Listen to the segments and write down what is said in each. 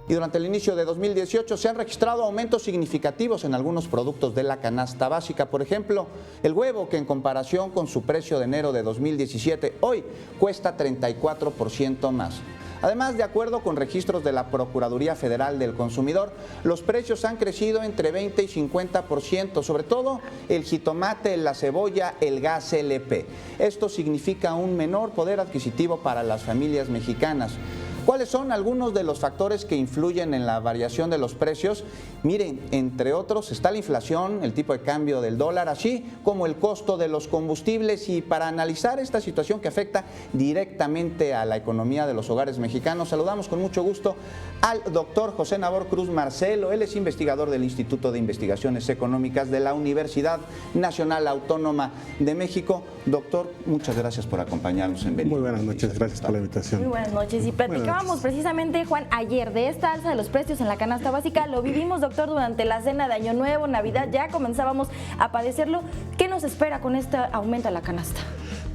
y durante el inicio de 2018 se han registrado aumentos significativos en algunos productos de la canasta básica. Por ejemplo, el huevo, que en comparación con su precio de enero de 2017, hoy cuesta 34% más. Además, de acuerdo con registros de la Procuraduría Federal del Consumidor, los precios han crecido entre 20 y 50%, sobre todo el jitomate, la cebolla, el gas LP. Esto significa un menor poder adquisitivo para las familias mexicanas. ¿Cuáles son algunos de los factores que influyen en la variación de los precios? Miren, entre otros está la inflación, el tipo de cambio del dólar, así como el costo de los combustibles. Y para analizar esta situación que afecta directamente a la economía de los hogares mexicanos, saludamos con mucho gusto al doctor José Nabor Cruz Marcelo. Él es investigador del Instituto de Investigaciones Económicas de la Universidad Nacional Autónoma de México. Doctor, muchas gracias por acompañarnos en Benito. Muy buenas noches, gracias por la invitación. Muy buenas noches. Y platicábamos precisamente, Juan, ayer de esta alza de los precios en la canasta básica. Lo vivimos, doctor, durante la cena de Año Nuevo, Navidad, ya comenzábamos a padecerlo. ¿Qué nos espera con este aumento de la canasta?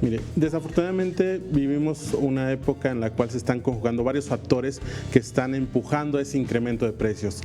Mire, desafortunadamente vivimos una época en la cual se están conjugando varios factores que están empujando ese incremento de precios.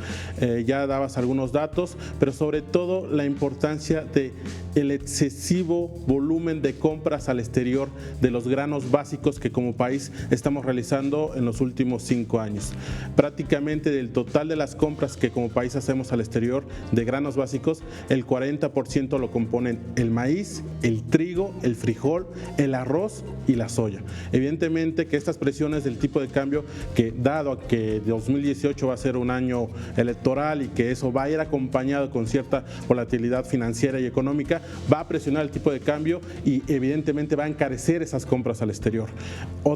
Ya dabas algunos datos, pero sobre todo la importancia del excesivo volumen de compras al exterior de los granos básicos que como país estamos realizando en los últimos 5 años. Prácticamente del total de las compras que como país hacemos al exterior de granos básicos, el 40% lo componen el maíz, el trigo, el frijol, el arroz y la soya. Evidentemente que estas presiones del tipo de cambio, que dado a que 2018 va a ser un año electoral y que eso va a ir acompañado con cierta volatilidad financiera y económica, va a presionar el tipo de cambio y evidentemente va a encarecer esas compras al exterior.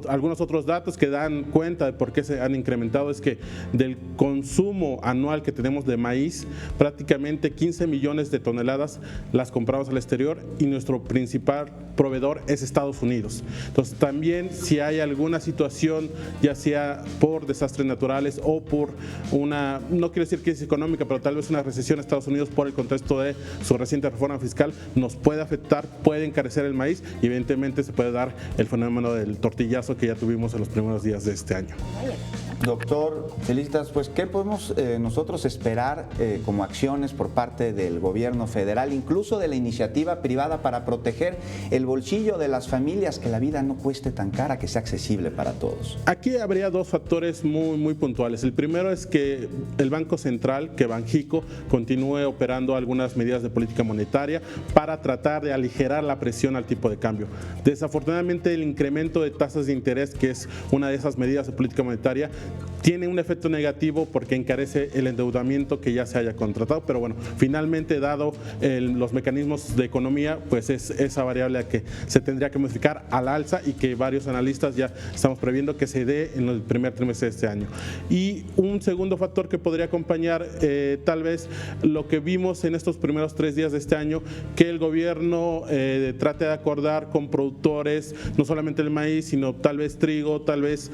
Algunos otros datos que dan cuenta de por qué se han incrementado es que del consumo anual que tenemos de maíz, prácticamente 15 millones de toneladas las compramos al exterior y nuestro principal proveedor es Estados Unidos. Entonces también si hay alguna situación, ya sea por desastres naturales o por una, no quiero decir crisis económica, pero tal vez una recesión en Estados Unidos por el contexto de su reciente reforma fiscal, nos puede afectar, puede encarecer el maíz y evidentemente se puede dar el fenómeno del tortillazo que ya tuvimos en los primeros días de este año. Doctor, felicitas, pues ¿qué podemos nosotros esperar como acciones por parte del gobierno federal, incluso de la iniciativa privada, para proteger el bolsillo de las familias, que la vida no cueste tan cara, que sea accesible para todos? Aquí habría dos factores muy puntuales. El primero es que el Banco Central, que Banxico, continúe operando algunas medidas de política monetaria para tratar de aligerar la presión al tipo de cambio. Desafortunadamente el incremento de tasas de interés, que es una de esas medidas de política monetaria, tiene un efecto negativo porque encarece el endeudamiento que ya se haya contratado, pero bueno, finalmente dado los mecanismos de economía, pues es esa variable que se tendría que modificar al alza y que varios analistas ya estamos previendo que se dé en el primer trimestre de este año. Y un segundo factor que podría acompañar tal vez lo que vimos en estos primeros 3 días de este año, que el gobierno trate de acordar con productores, no solamente el maíz, sino tal vez trigo, tal vez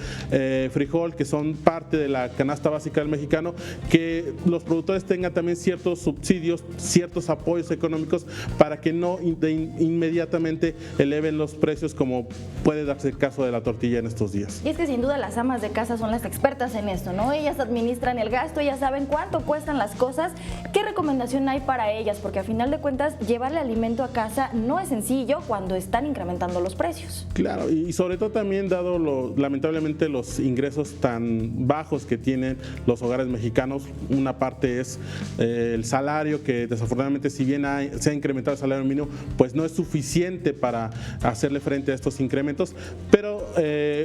frijol, que son parte de la canasta básica del mexicano, que los productores tengan también ciertos subsidios, ciertos apoyos económicos para que no inmediatamente eleven los precios, como puede darse el caso de la tortilla en estos días. Y es que sin duda las amas de casa son las expertas en esto, ¿no? Ellas administran el gasto, ellas saben cuánto cuestan las cosas. ¿Qué recomendación hay para ellas? Porque a final de cuentas llevarle alimento a casa no es sencillo cuando están incrementando los precios. Claro, y sobre todo también dado lamentablemente los ingresos tan bajos que tienen los hogares mexicanos. Una parte es el salario, que desafortunadamente, si bien se ha incrementado el salario mínimo, pues no es suficiente para hacerle frente a estos incrementos, pero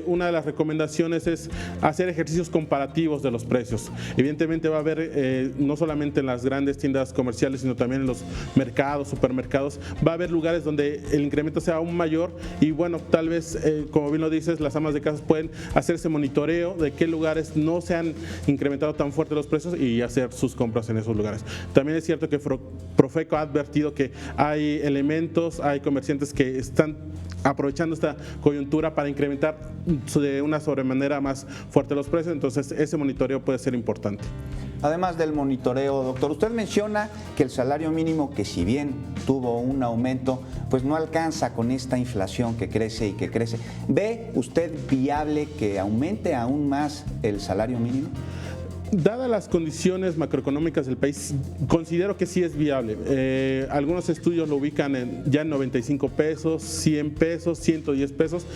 una de las recomendaciones es hacer ejercicios comparativos de los precios. Evidentemente va a haber, no solamente en las grandes tiendas comerciales, sino también en los mercados, supermercados, va a haber lugares donde el incremento sea aún mayor y bueno, tal vez, como bien lo dices, las amas de casa pueden hacer ese monitoreo de qué lugares no se han incrementado tan fuerte los precios y hacer sus compras en esos lugares. También es cierto que Profeco ha advertido que hay elementos, hay comerciantes que están aprovechando esta coyuntura para incrementar de una sobremanera más fuerte los precios, entonces ese monitoreo puede ser importante. Además del monitoreo, doctor, usted menciona que el salario mínimo, que si bien tuvo un aumento, pues no alcanza con esta inflación que crece y que crece. ¿Ve usted viable que aumente aún más el salario mínimo? Dadas las condiciones macroeconómicas del país, considero que sí es viable. Algunos estudios lo ubican ya en 95 pesos, 100 pesos, 110 pesos.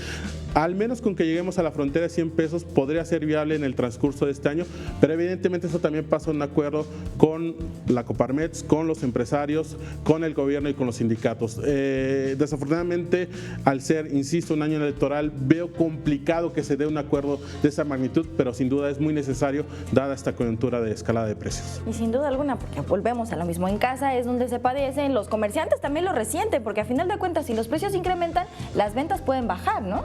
Al menos con que lleguemos a la frontera de 100 pesos podría ser viable en el transcurso de este año, pero evidentemente eso también pasa en un acuerdo con la Coparmex, con los empresarios, con el gobierno y con los sindicatos. Desafortunadamente, al ser, insisto, un año electoral, veo complicado que se dé un acuerdo de esa magnitud, pero sin duda es muy necesario dada esta coyuntura de escalada de precios. Y sin duda alguna, porque volvemos a lo mismo, en casa es donde se padecen, los comerciantes también lo resienten, porque a final de cuentas, si los precios incrementan, las ventas pueden bajar, ¿no?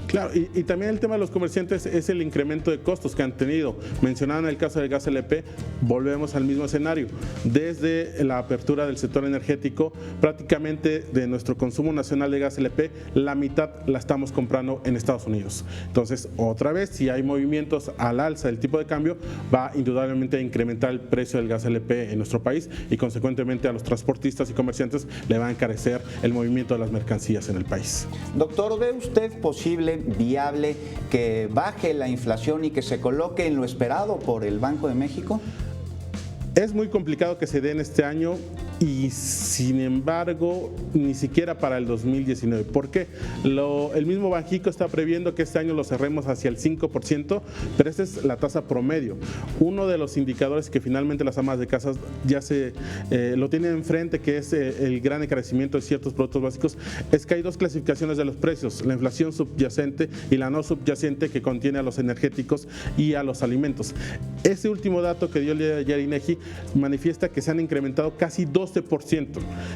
Claro, y también el tema de los comerciantes es el incremento de costos que han tenido. Mencionaban el caso del gas LP, volvemos al mismo escenario. Desde la apertura del sector energético, prácticamente de nuestro consumo nacional de gas LP, la mitad la estamos comprando en Estados Unidos. Entonces, otra vez, si hay movimientos al alza del tipo de cambio, va indudablemente a incrementar el precio del gas LP en nuestro país y consecuentemente a los transportistas y comerciantes le va a encarecer el movimiento de las mercancías en el país. Doctor, ¿ve usted posible, viable, que baje la inflación y que se coloque en lo esperado por el Banco de México? Es muy complicado que se dé en este año y sin embargo ni siquiera para el 2019. ¿Por qué? El mismo Banxico está previendo que este año lo cerremos hacia el 5%, pero esa es la tasa promedio. Uno de los indicadores que finalmente las amas de casa ya lo tienen enfrente, que es el gran encarecimiento de ciertos productos básicos, es que hay dos clasificaciones de los precios, la inflación subyacente y la no subyacente, que contiene a los energéticos y a los alimentos. Ese último dato que dio el día de ayer INEGI manifiesta que se han incrementado casi 12%.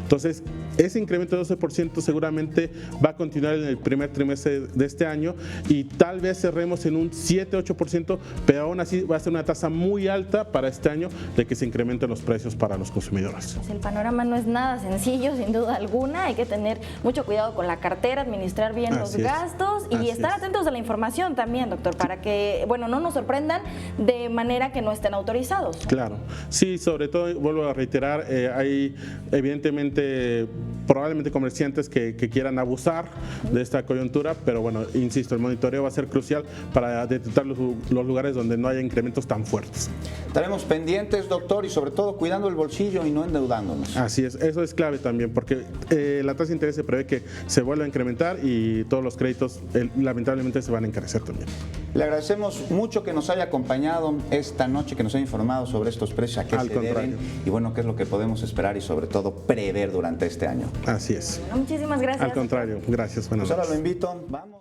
Entonces, ese incremento de 12% seguramente va a continuar en el primer trimestre de este año y tal vez cerremos en un 7-8%, pero aún así va a ser una tasa muy alta para este año de que se incrementen los precios para los consumidores. Pues el panorama no es nada sencillo, sin duda alguna. Hay que tener mucho cuidado con la cartera, administrar bien los gastos y estar atentos a la información también, doctor, para que, bueno, no nos sorprendan de manera que no estén autorizados. Claro, sí, sobre todo, vuelvo a reiterar, hay evidentemente probablemente comerciantes que quieran abusar de esta coyuntura, pero bueno, insisto, el monitoreo va a ser crucial para detectar los lugares donde no haya incrementos tan fuertes. Estaremos pendientes, doctor, y sobre todo cuidando el bolsillo y no endeudándonos. Así es, eso es clave también, porque la tasa de interés se prevé que se vuelva a incrementar y todos los créditos lamentablemente se van a encarecer también. Le agradecemos mucho que nos haya acompañado esta noche, que nos haya informado sobre estos precios, a qué se deben y bueno, qué es lo que podemos esperar y sobre todo prever durante este año. Así es. Bueno, muchísimas gracias. Al contrario, gracias. Pues ahora lo invito, vamos.